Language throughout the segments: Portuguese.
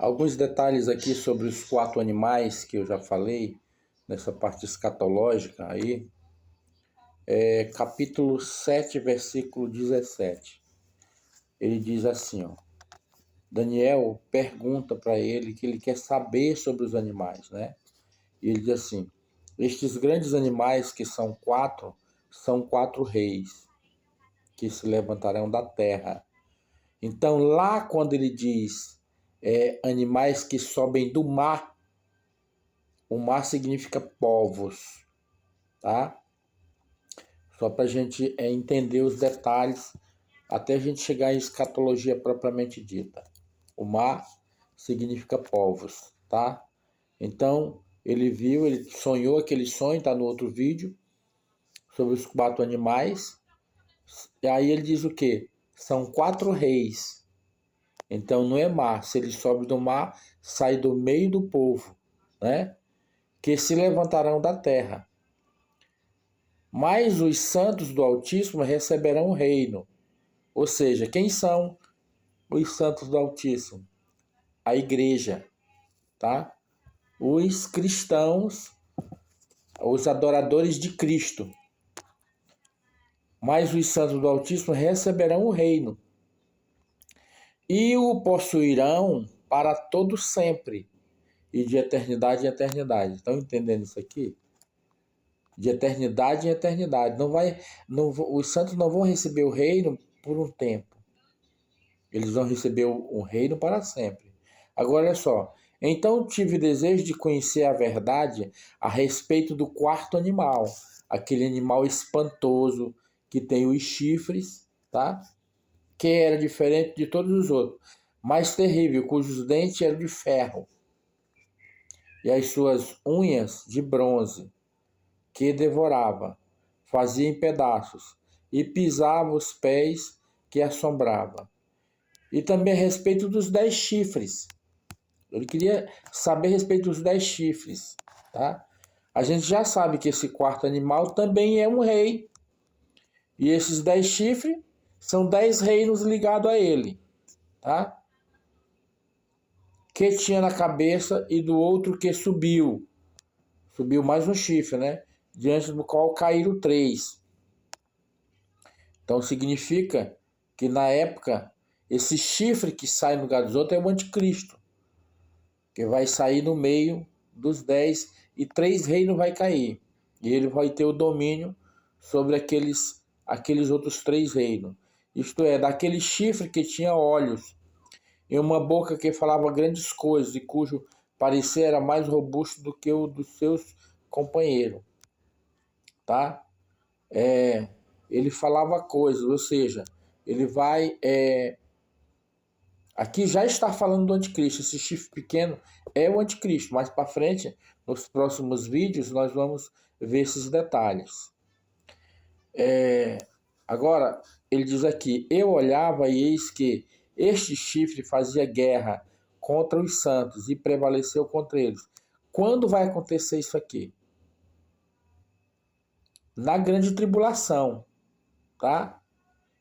Alguns detalhes aqui sobre os 4 animais que eu já falei, nessa parte escatológica aí. Capítulo 7, versículo 17. Ele diz assim, ó. Daniel pergunta para ele que ele quer saber sobre os animais, né? E ele diz assim, estes grandes animais que são 4, são 4 reis que se levantarão da terra. Então lá quando ele diz animais que sobem do mar, o mar significa povos, tá? Só para a gente entender os detalhes, até a gente chegar em escatologia propriamente dita. O mar significa povos, tá? Então, ele sonhou aquele sonho, está no outro vídeo, sobre os 4 animais. E aí ele diz o quê? São 4 reis. Então não é mar. Se ele sobe do mar, sai do meio do povo, né? Que se levantarão da terra. Mas os santos do Altíssimo receberão o reino. Ou seja, quem são os santos do Altíssimo? A igreja, tá? Os cristãos, os adoradores de Cristo. Mas os santos do Altíssimo receberão o reino e o possuirão para todo sempre e de eternidade em eternidade. Estão entendendo isso aqui? De eternidade em eternidade. Os santos não vão receber o reino por um tempo. Eles vão receber o reino para sempre. Agora, olha só. Então tive desejo de conhecer a verdade a respeito do 4º animal. Aquele animal espantoso que tem os chifres, tá? Que era diferente de todos os outros. Mais terrível, cujos dentes eram de ferro. E as suas unhas de bronze, que devorava, fazia em pedaços, e pisava os pés que assombrava. E também a respeito dos 10 chifres. Ele queria saber a respeito dos 10 chifres, tá? A gente já sabe que esse 4º animal também é um rei. E esses 10 chifres são 10 reinos ligados a ele, tá? Que tinha na cabeça e do outro que subiu. Subiu mais um chifre, né? Diante do qual caíram 3. Então significa que na época, esse chifre que sai no lugar dos outros é o anticristo, que vai sair no meio dos 10 e 3 reinos vai cair. E ele vai ter o domínio sobre aqueles outros 3 reinos. Isto é, daquele chifre que tinha olhos e uma boca que falava grandes coisas e cujo parecer era mais robusto do que o dos seus companheiros, tá? Ele falava coisas, ou seja, ele vai... Aqui já está falando do anticristo. Esse chifre pequeno é o anticristo. Mais para frente, nos próximos vídeos, nós vamos ver esses detalhes. Agora, ele diz aqui, eu olhava e eis que este chifre fazia guerra contra os santos e prevaleceu contra eles. Quando vai acontecer isso aqui? Na grande tribulação, tá?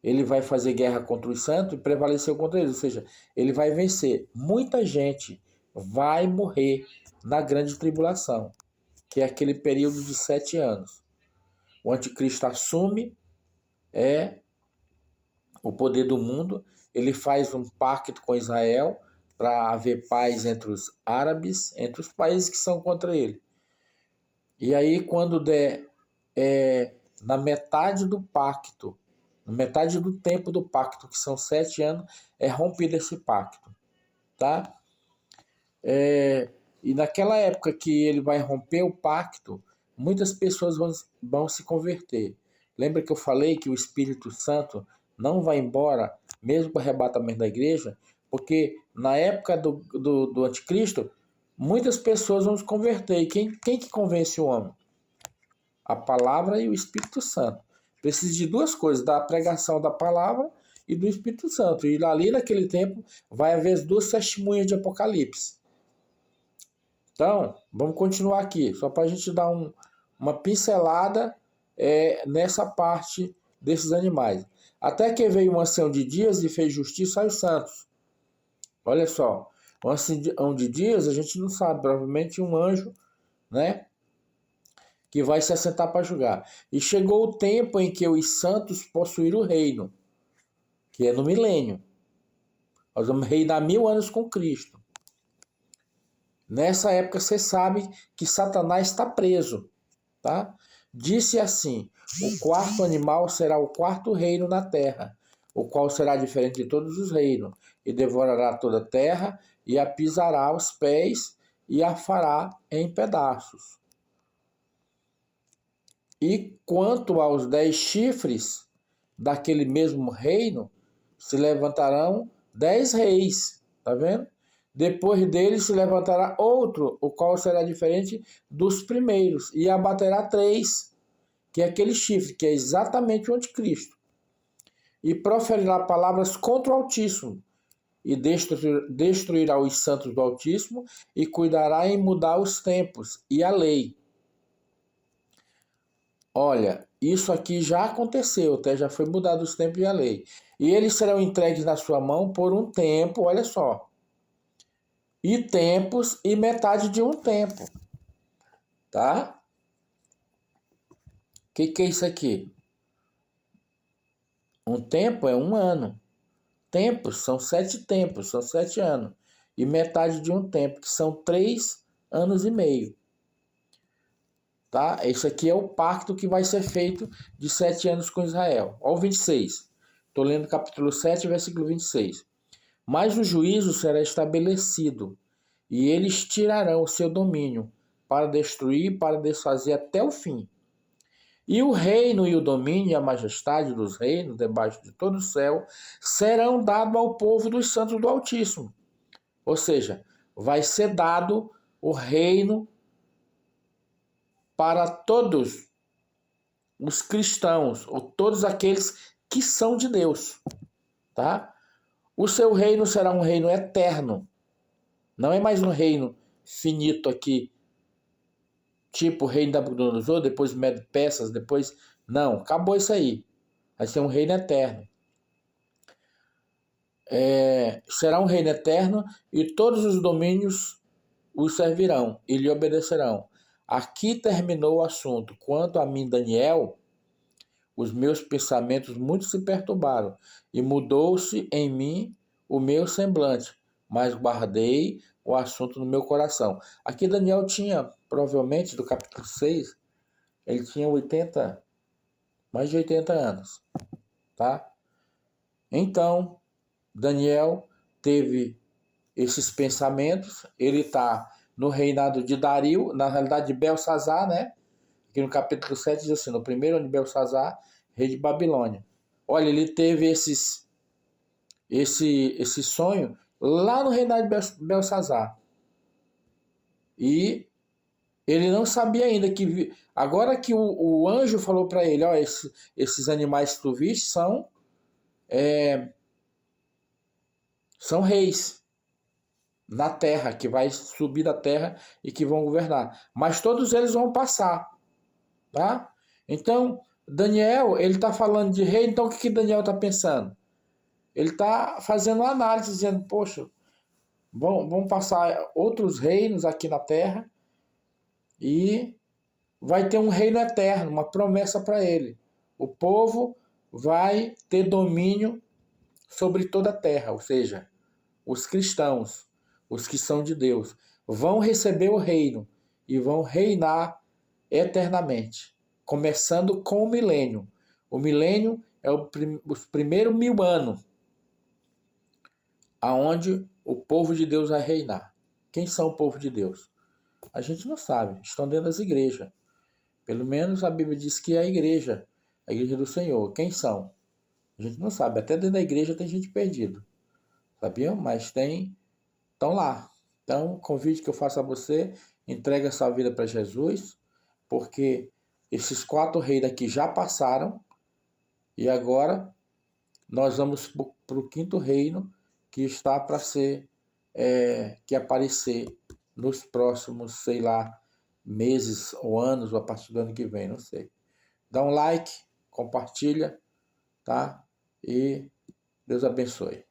Ele vai fazer guerra contra os santos e prevaleceu contra eles, ou seja, ele vai vencer. Muita gente vai morrer na grande tribulação, que é aquele período de 7 anos. O anticristo assume o poder do mundo, ele faz um pacto com Israel para haver paz entre os árabes, entre os países que são contra ele. E aí, quando der na metade do pacto, na metade do tempo do pacto, que são 7 anos, é rompido esse pacto, tá? E naquela época que ele vai romper o pacto, muitas pessoas vão se converter. Lembra que eu falei que o Espírito Santo não vai embora, mesmo com o arrebatamento da igreja? Porque na época do anticristo, muitas pessoas vão se converter. E quem que convence o homem? A palavra e o Espírito Santo. Precisa de 2 coisas, da pregação da palavra e do Espírito Santo. E ali naquele tempo vai haver as 2 testemunhas de Apocalipse. Então, vamos continuar aqui, só para a gente dar uma pincelada nessa parte desses animais. Até que veio um ancião de dias e fez justiça aos santos. Olha só, Quanto de dias, a gente não sabe. Provavelmente um anjo, né? Que vai se assentar para julgar. E chegou o tempo em que os santos possuíram o reino, que é no milênio. Nós vamos reinar 1000 anos com Cristo. Nessa época, você sabe que Satanás está preso, tá? Disse assim: o quarto animal será o quarto reino na terra, o qual será diferente de todos os reinos, e devorará toda a terra, e a pisará aos pés, e a fará em pedaços. E quanto aos 10 chifres daquele mesmo reino, se levantarão 10 reis, tá vendo? Depois dele se levantará outro, o qual será diferente dos primeiros, e abaterá 3, que é aquele chifre, que é exatamente o anticristo. E proferirá palavras contra o Altíssimo, e destruirá os santos do Altíssimo, e cuidará em mudar os tempos e a lei. Olha, isso aqui já aconteceu, até já foi mudado os tempos e a lei. E eles serão entregues na sua mão por um tempo, olha só. E tempos e metade de um tempo. Tá? O que é isso aqui? Um tempo é um ano. Tempos são 7 tempos, são 7 anos. E metade de um tempo, que são 3 anos e meio. Tá? Isso aqui é o pacto que vai ser feito de 7 anos com Israel. Olha o 26. Estou lendo capítulo 7, versículo 26. Mas o juízo será estabelecido, e eles tirarão o seu domínio, para destruir, para desfazer até o fim. E o reino e o domínio e a majestade dos reinos, debaixo de todo o céu, serão dados ao povo dos santos do Altíssimo. Ou seja, vai ser dado o reino para todos os cristãos, ou todos aqueles que são de Deus, tá? O seu reino será um reino eterno, não é mais um reino finito aqui, tipo o reino da Nabucodonosor, depois Medo-Persas, depois... Não, acabou isso aí. Vai ser um reino eterno. Será um reino eterno e todos os domínios o servirão e lhe obedecerão. Aqui terminou o assunto. Quanto a mim, Daniel, os meus pensamentos muito se perturbaram e mudou-se em mim o meu semblante, mas guardei o assunto no meu coração. Aqui Daniel tinha, provavelmente, do capítulo 6, ele tinha mais de 80 anos, tá? Então, Daniel teve esses pensamentos, ele está no reinado de Dario, na realidade de Belsazar, né? Aqui no capítulo 7 diz assim: no primeiro ano de Belsazar, rei de Babilônia. Olha, ele teve esse sonho lá no reinado de Belsazar. E ele não sabia ainda que... Agora que o anjo falou para ele: ó, esses animais que tu viste são reis na terra, que vai subir da terra e que vão governar. Mas todos eles vão passar, tá? Então, Daniel, ele está falando de rei, então o que Daniel está pensando? Ele está fazendo uma análise, dizendo: poxa, vão passar outros reinos aqui na terra e vai ter um reino eterno, uma promessa para ele. O povo vai ter domínio sobre toda a terra, ou seja, os cristãos, os que são de Deus, vão receber o reino e vão reinar eternamente, começando com o milênio. O milênio é os primeiros 1000 anos, aonde o povo de Deus vai reinar. Quem são o povo de Deus? A gente não sabe, estão dentro das igrejas. Pelo menos a Bíblia diz que é a igreja do Senhor. Quem são? A gente não sabe, até dentro da igreja tem gente perdida. Sabiam? Mas estão lá. Então, o convite que eu faço a você: entregue a sua vida para Jesus, porque esses 4 reis daqui já passaram e agora nós vamos para o 5º reino, que está para ser, que aparecer nos próximos, sei lá, meses ou anos, ou a partir do ano que vem, não sei. Dá um like, compartilha, tá? E Deus abençoe.